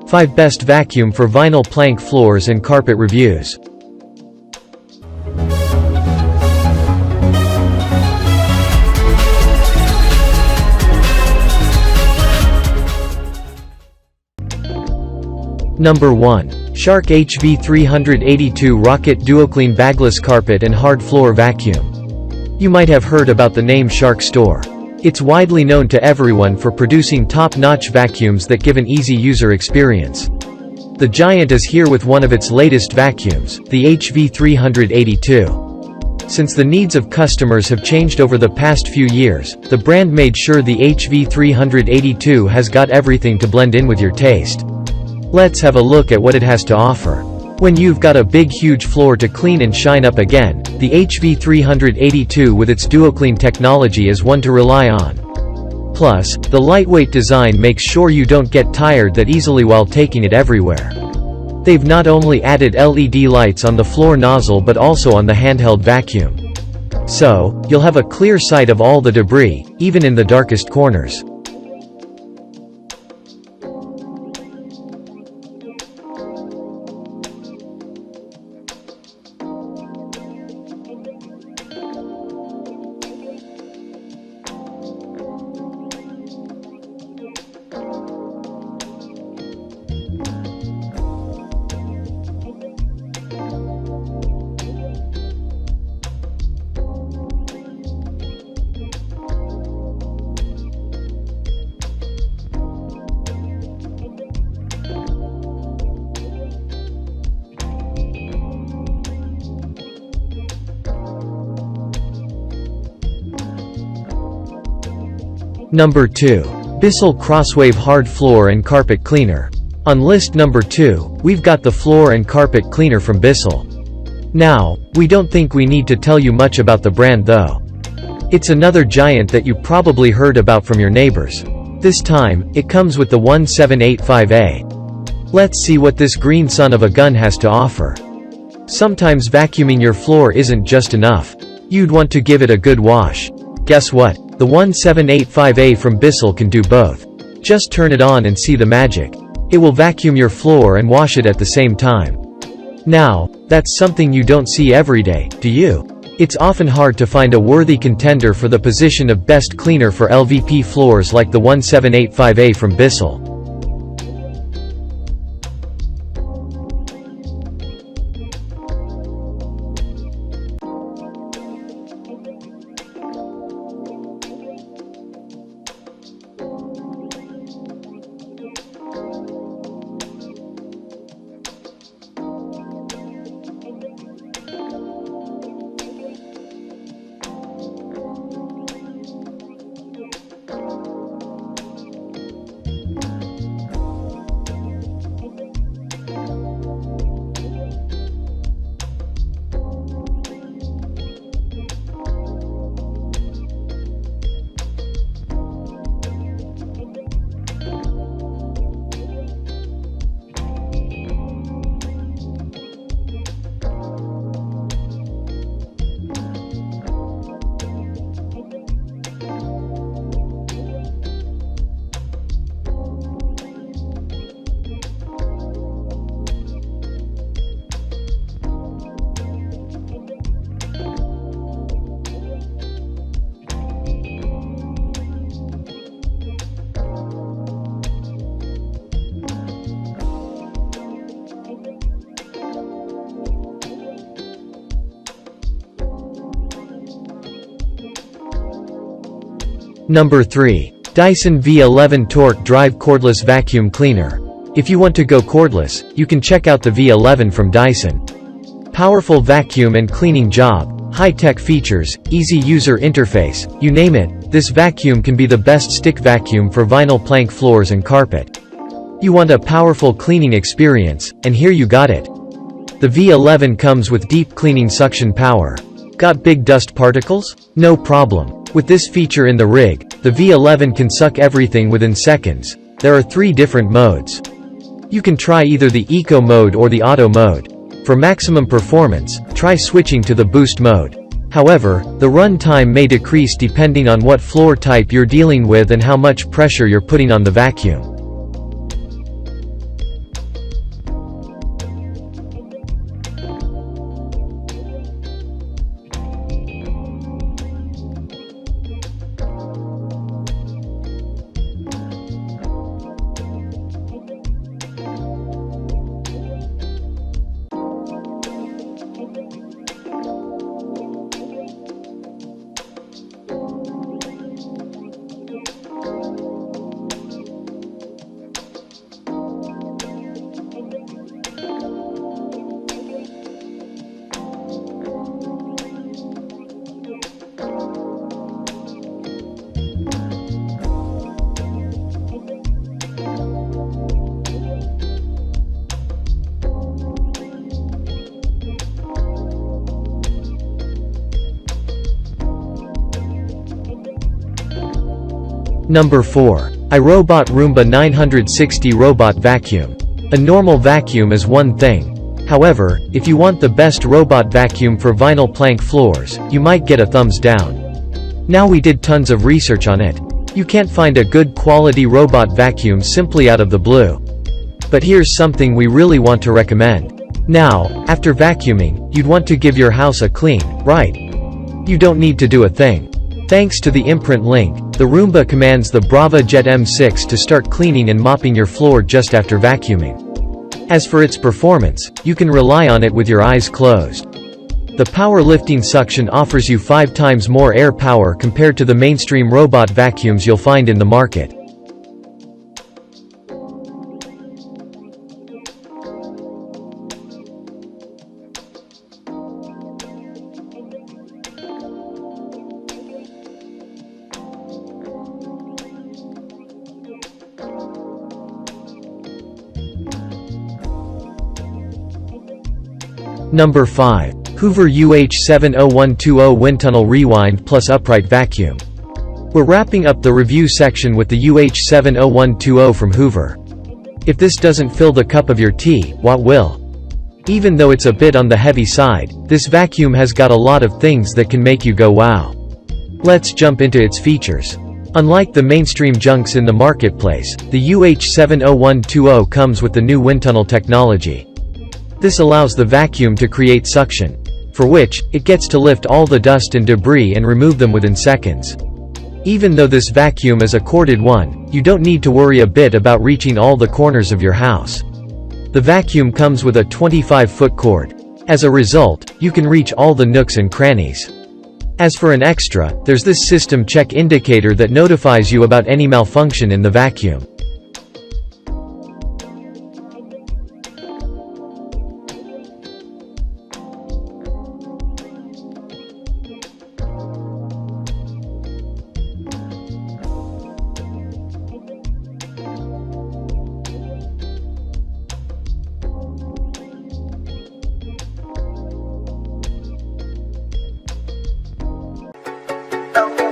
5 Best Vacuum for Vinyl Plank Floors and Carpet Reviews. Number 1. Shark HV382 Rocket DuoClean Bagless Carpet and Hard Floor Vacuum. You might have heard about the name Shark Store. It's widely known to everyone for producing top-notch vacuums that give an easy user experience. The giant is here with one of its latest vacuums, the HV382. Since the needs of customers have changed over the past few years, the brand made sure the HV382 has got everything to blend in with your taste. Let's have a look at what it has to offer. When you've got a big huge floor to clean and shine up again, the HV382 with its DuoClean technology is one to rely on. Plus, the lightweight design makes sure you don't get tired that easily while taking it everywhere. They've not only added LED lights on the floor nozzle but also on the handheld vacuum. So, you'll have a clear sight of all the debris, even in the darkest corners. Number 2. Bissell Crosswave Hard Floor and Carpet Cleaner. On list number 2, we've got the floor and carpet cleaner from Bissell. Now, we don't think we need to tell you much about the brand though. It's another giant that you probably heard about from your neighbors. This time, it comes with the 1785A. Let's see what this green son of a gun has to offer. Sometimes vacuuming your floor isn't just enough. You'd want to give it a good wash. Guess what? The 1785A from Bissell can do both. Just turn it on and see the magic. It will vacuum your floor and wash it at the same time. Now, that's something you don't see every day, do you? It's often hard to find a worthy contender for the position of best cleaner for LVP floors like the 1785A from Bissell. Number 3. Dyson V11 Torque Drive Cordless Vacuum Cleaner. If you want to go cordless, you can check out the V11 from Dyson. Powerful vacuum and cleaning job, high-tech features, easy user interface, you name it, this vacuum can be the best stick vacuum for vinyl plank floors and carpet. You want a powerful cleaning experience, and here you got it. The V11 comes with deep cleaning suction power. Got big dust particles? No problem. With this feature in the rig, the V11 can suck everything within seconds. There are 3 different modes. You can try either the Eco mode or the Auto mode. For maximum performance, try switching to the Boost mode. However, the run time may decrease depending on what floor type you're dealing with and how much pressure you're putting on the vacuum. Number 4. iRobot Roomba 960 Robot Vacuum. A normal vacuum is one thing. However, if you want the best robot vacuum for vinyl plank floors, you might get a thumbs down. Now we did tons of research on it. You can't find a good quality robot vacuum simply out of the blue. But here's something we really want to recommend. Now, after vacuuming, you'd want to give your house a clean, right? You don't need to do a thing. Thanks to the imprint link, the Roomba commands the Brava Jet M6 to start cleaning and mopping your floor just after vacuuming. As for its performance, you can rely on it with your eyes closed. The power lifting suction offers you 5 times more air power compared to the mainstream robot vacuums you'll find in the market. Number 5. Hoover UH70120 Wind Tunnel Rewind Plus Upright Vacuum. We're wrapping up the review section with the UH70120 from Hoover. If this doesn't fill the cup of your tea, what will? Even though it's a bit on the heavy side, this vacuum has got a lot of things that can make you go wow. Let's jump into its features. Unlike the mainstream junks in the marketplace, the UH70120 comes with the new wind tunnel technology. This allows the vacuum to create suction, for which, it gets to lift all the dust and debris and remove them within seconds. Even though this vacuum is a corded one, you don't need to worry a bit about reaching all the corners of your house. The vacuum comes with a 25-foot cord. As a result, you can reach all the nooks and crannies. As for an extra, there's this system check indicator that notifies you about any malfunction in the vacuum. Oh.